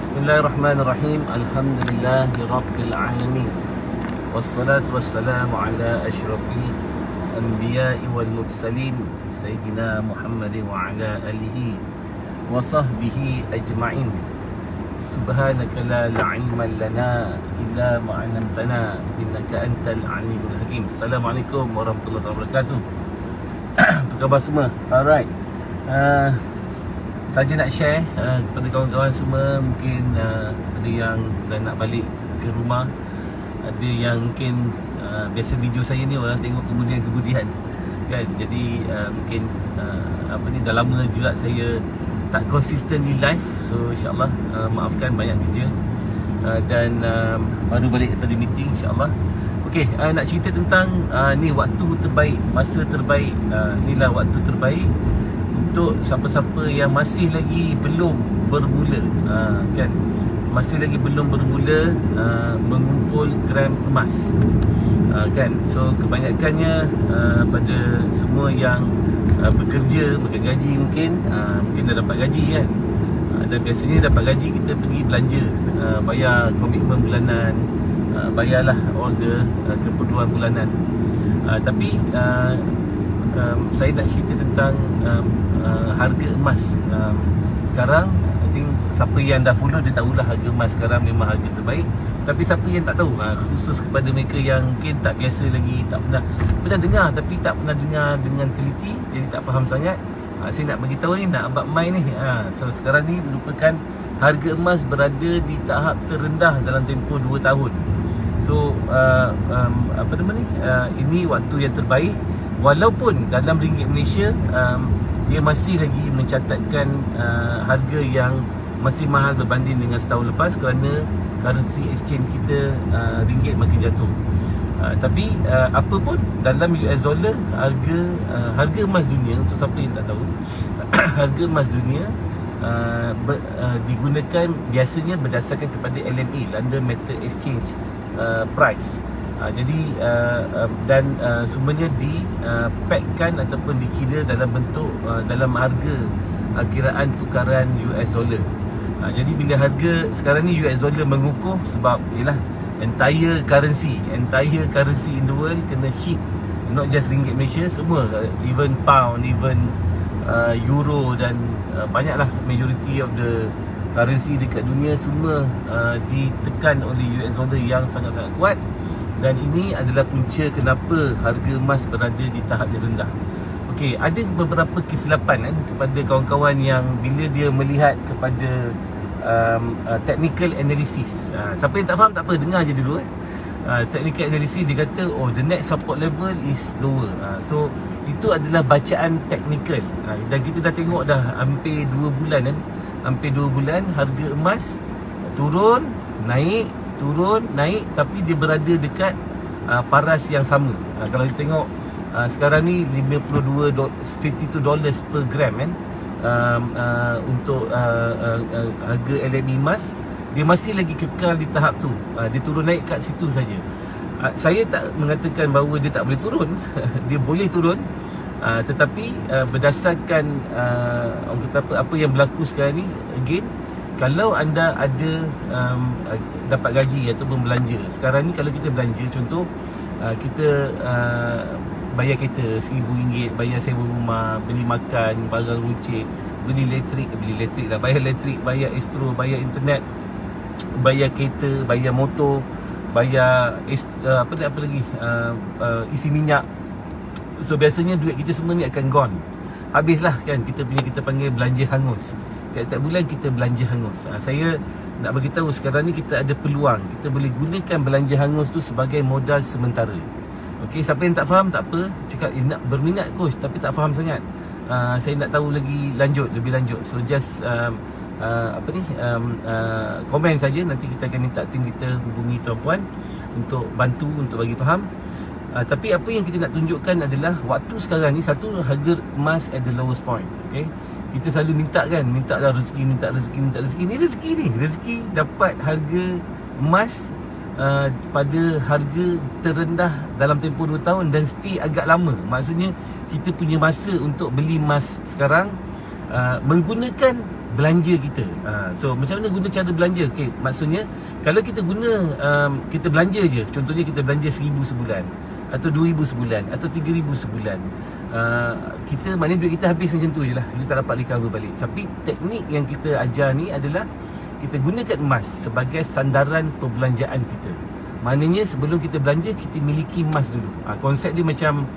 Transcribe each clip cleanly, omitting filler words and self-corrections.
Bismillahirrahmanirrahim. Alhamdulillahirabbil alamin. Wassalatu wassalamu ala asyrafil anbiya'i wal mursalin sayyidina Muhammadin wa ala alihi wa sahbihi ajma'in. Subhanaka la ilma lana illa ma 'allamtana innaka antal alimul hakim. Assalamualaikum warahmatullahi wabarakatuh. Apa khabar semua? Alright. Saja nak share kepada kawan-kawan semua. Mungkin ada yang dah nak balik ke rumah, ada yang mungkin biasa video saya ni orang tengok kemudian kan. Jadi mungkin dah lama juga saya tak konsisten di live. So insyaAllah maafkan, banyak kerja dan baru balik daripada meeting insyaAllah. Okay, nak cerita tentang ni waktu terbaik, masa terbaik. Inilah waktu terbaik untuk siapa-siapa yang masih lagi belum bermula, kan, masih lagi belum bermula mengumpul gram emas, kan. So kebanyakannya pada semua yang bekerja, gaji mungkin dah dapat gaji, kan. Dan biasanya dapat gaji kita pergi belanja, bayar komitmen bulanan, bayarlah all the keperluan bulanan. Tapi saya nak cerita tentang harga emas sekarang. I think siapa yang dah follow dia tahulah harga emas sekarang memang harga terbaik. Tapi siapa yang tak tahu, khusus kepada mereka yang mungkin tak biasa lagi, tak pernah dengar, tapi tak pernah dengar dengan teliti, jadi tak faham sangat, saya nak beritahu ni, nak abang mai ni. So sekarang ni merupakan harga emas berada di tahap terendah dalam tempoh 2 tahun. So ini waktu yang terbaik. Walaupun dalam ringgit Malaysia dia masih lagi mencatatkan harga yang masih mahal berbanding dengan setahun lepas, kerana currency exchange kita ringgit makin jatuh. Tapi apa pun, dalam US dollar harga emas dunia, untuk siapa yang tak tahu, harga emas dunia digunakan biasanya berdasarkan kepada LME, London Metal Exchange price. Jadi dan semuanya packkan ataupun dikira dalam bentuk dalam harga kiraan tukaran US dollar. Jadi bila harga sekarang ni US dollar mengukuh, sebab ialah entire currency in the world kena hit, not just ringgit Malaysia, semua, even pound, even euro, dan banyaklah majority of the currency dekat dunia semua ditekan oleh US dollar yang sangat-sangat kuat. Dan ini adalah punca kenapa harga emas berada di tahap yang rendah. Okey, ada beberapa kesilapan kepada kawan-kawan yang bila dia melihat kepada technical analysis. Siapa yang tak faham tak apa, dengar je dulu. Technical analysis dia kata, oh, the next support level is lower. So itu adalah bacaan technical. Dan kita dah tengok dah hampir 2 bulan kan. Hampir 2 bulan harga emas turun, naik, tapi dia berada dekat paras yang sama. Kalau kita tengok sekarang ni $52 per gram kan, untuk harga LME emas, dia masih lagi kekal di tahap tu. Dia turun naik kat situ saja. Saya tak mengatakan bahawa dia tak boleh turun. Dia boleh turun, tetapi berdasarkan orang kata apa yang berlaku sekarang ni, again, kalau anda ada dapat gaji ataupun belanja sekarang ni, kalau kita belanja, contoh kita bayar kereta RM1,000, bayar sewa rumah, beli makan, barang runcit, beli elektrik, bayar elektrik, bayar astro, bayar internet, bayar kereta, bayar motor, bayar apa lagi, isi minyak. So biasanya duit kita semua ni akan gone, habislah kan. Kita panggil belanja hangus. Tiap-tiap bulan kita belanja hangus. Saya nak beritahu sekarang ni kita ada peluang, kita boleh gunakan belanja hangus tu sebagai modal sementara. Okey, siapa yang tak faham tak apa, cakap nak berminat coach tapi tak faham sangat, saya nak tahu lebih lanjut. So just komen saja, nanti kita akan minta tim kita hubungi tuan-puan untuk bantu, untuk bagi faham. Tapi apa yang kita nak tunjukkan adalah waktu sekarang ni, satu, harga emas at the lowest point. Okay, kita selalu minta rezeki. Ni rezeki dapat harga emas pada harga terendah dalam tempoh 2 tahun dan still agak lama. Maksudnya kita punya masa untuk beli emas sekarang menggunakan belanja kita. So macam mana guna cara belanja? Okay, maksudnya kalau kita guna kita belanja je, contohnya kita belanja 1,000 sebulan atau 2,000 sebulan atau 3,000 sebulan, kita maknanya duit kita habis macam tu je lah, kita tak dapat recover balik. Tapi teknik yang kita ajar ni adalah kita gunakan emas sebagai sandaran perbelanjaan kita. Maknanya sebelum kita belanja, kita miliki emas dulu. Konsep dia macam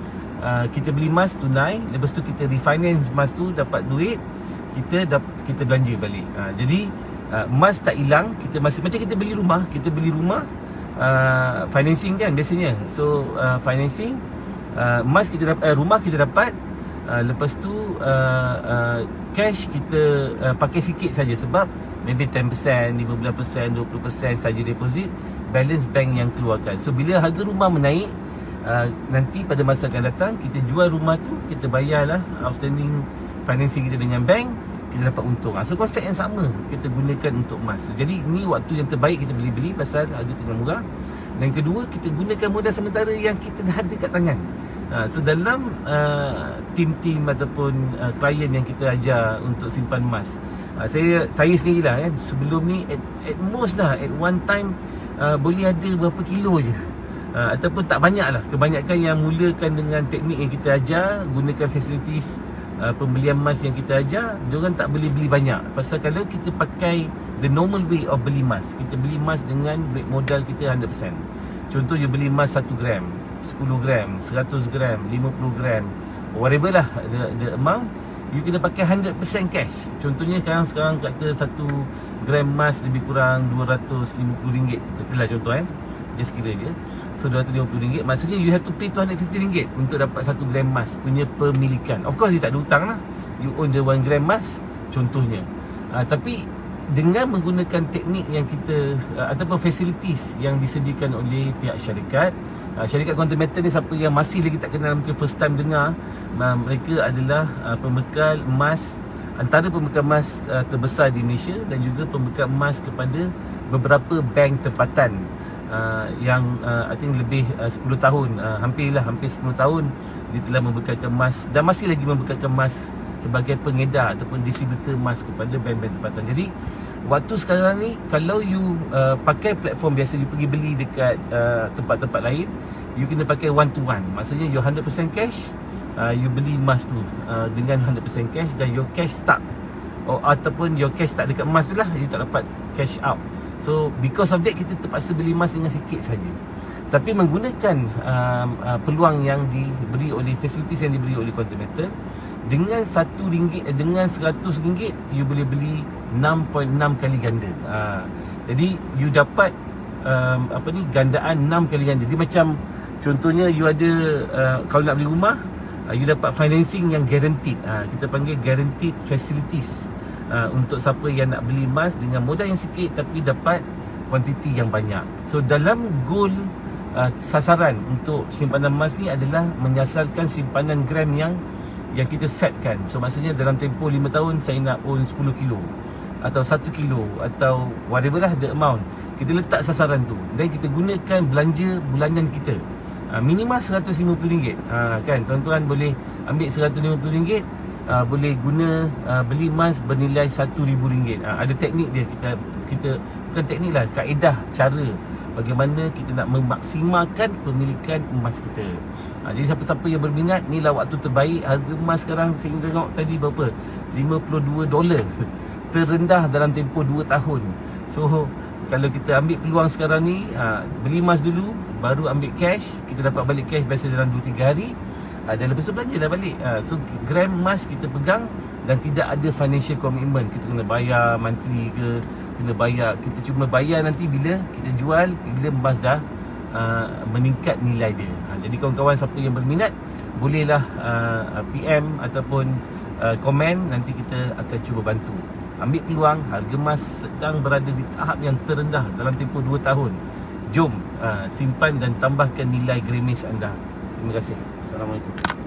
kita beli emas tunai, lepas tu kita refinance emas tu, dapat duit, kita belanja balik. Jadi emas tak hilang, kita masih macam kita beli rumah, financing kan biasanya. So financing, emas kita dapat, rumah kita dapat, lepas tu cash kita pakai sikit saja, sebab maybe 10%, 15%, 20% saja deposit, balance bank yang keluarkan. So bila harga rumah menaik, nanti pada masa akan datang, kita jual rumah tu, kita bayarlah outstanding financing kita dengan bank, kita dapat untung. So konsep yang sama kita gunakan untuk emas. Jadi ni waktu yang terbaik kita beli pasal harga tengah murah. Dan kedua, kita gunakan modal sementara yang kita dah ada kat tangan. So dalam tim-tim ataupun klien yang kita ajar untuk simpan emas, saya sendirilah kan, sebelum ni at most lah, at one time boleh ada berapa kilo je, ataupun tak banyak lah. Kebanyakan yang mulakan dengan teknik yang kita ajar, gunakan facilities pembelian emas yang kita ajar, diorang tak boleh beli banyak. Pasal kalau kita pakai the normal way of beli emas, kita beli emas dengan duit modal kita 100%. Contoh, you beli emas 1 gram, 10 gram, 100 gram, 50 gram, whatever lah the amount, you kena pakai 100% cash. Contohnya sekarang kata 1 gram emas lebih kurang RM250, katalah contoh just kira je. So RM250, maksudnya you have to pay RM250 untuk dapat 1 gram emas punya pemilikan. Of course you tak ada hutang lah, you own the 1 gram emas contohnya. Tapi dengan menggunakan teknik yang kita ataupun facilities yang disediakan oleh pihak syarikat, syarikat Quantum Metal ni, siapa yang masih lagi tak kenal, mungkin first time dengar, mereka adalah pembekal emas, antara pembekal emas terbesar di Malaysia, dan juga pembekal emas kepada beberapa bank tempatan yang I think lebih 10 tahun, hampir 10 tahun dia telah membekalkan emas dan masih lagi membekalkan emas sebagai pengedar ataupun distributor emas kepada bank-bank tempatan. Jadi waktu sekarang ni, kalau you pakai platform biasa, you pergi beli dekat tempat-tempat lain, you kena pakai one to one. Maksudnya you 100% cash, you beli emas tu dengan 100% cash, dan your cash stuck, ataupun your cash tak dekat emas tu lah, you tak dapat cash out. So because of that, kita terpaksa beli emas dengan sikit saja. Tapi menggunakan peluang yang diberi oleh facilities yang diberi oleh Quantum Metal, dengan RM1, dengan RM100, you boleh beli 6.6 kali ganda. Jadi you dapat gandaan 6 kali ganda. Dia macam contohnya you ada kalau nak beli rumah, you dapat financing yang guaranteed. Kita panggil guaranteed facilities untuk siapa yang nak beli emas dengan modal yang sikit tapi dapat kuantiti yang banyak. So dalam goal sasaran untuk simpanan emas ni adalah menyasarkan simpanan gram yang kita setkan. So maksudnya dalam tempoh 5 tahun saya nak own 10 kilo atau 1 kilo atau whatever lah the amount. Kita letak sasaran tu dan kita gunakan belanja bulanan kita, minimal RM150. Kan tuan-tuan boleh ambil RM150, boleh guna beli emas bernilai RM1,000. Ada teknik dia, kita bukan teknik lah, kaedah cara bagaimana kita nak memaksimalkan pemilikan emas kita. Jadi siapa-siapa yang berminat, ni lah waktu terbaik. Harga emas sekarang saya tengok tadi berapa, $52, terendah dalam tempoh 2 tahun. So kalau kita ambil peluang sekarang ni, beli emas dulu, baru ambil cash. Kita dapat balik cash biasa dalam 2-3 hari, dan lepas tu belanja dah balik. So gram emas kita pegang dan tidak ada financial commitment. Kita kena bayar monthly ke, kena bayar, kita cuma bayar nanti bila kita jual, bila emas dah meningkat nilai dia. Jadi kawan-kawan siapa yang berminat, bolehlah PM ataupun komen, nanti kita akan cuba bantu. Ambil peluang, harga emas sedang berada di tahap yang terendah dalam tempoh 2 tahun. Jom simpan dan tambahkan nilai grammage anda. Terima kasih. Assalamualaikum.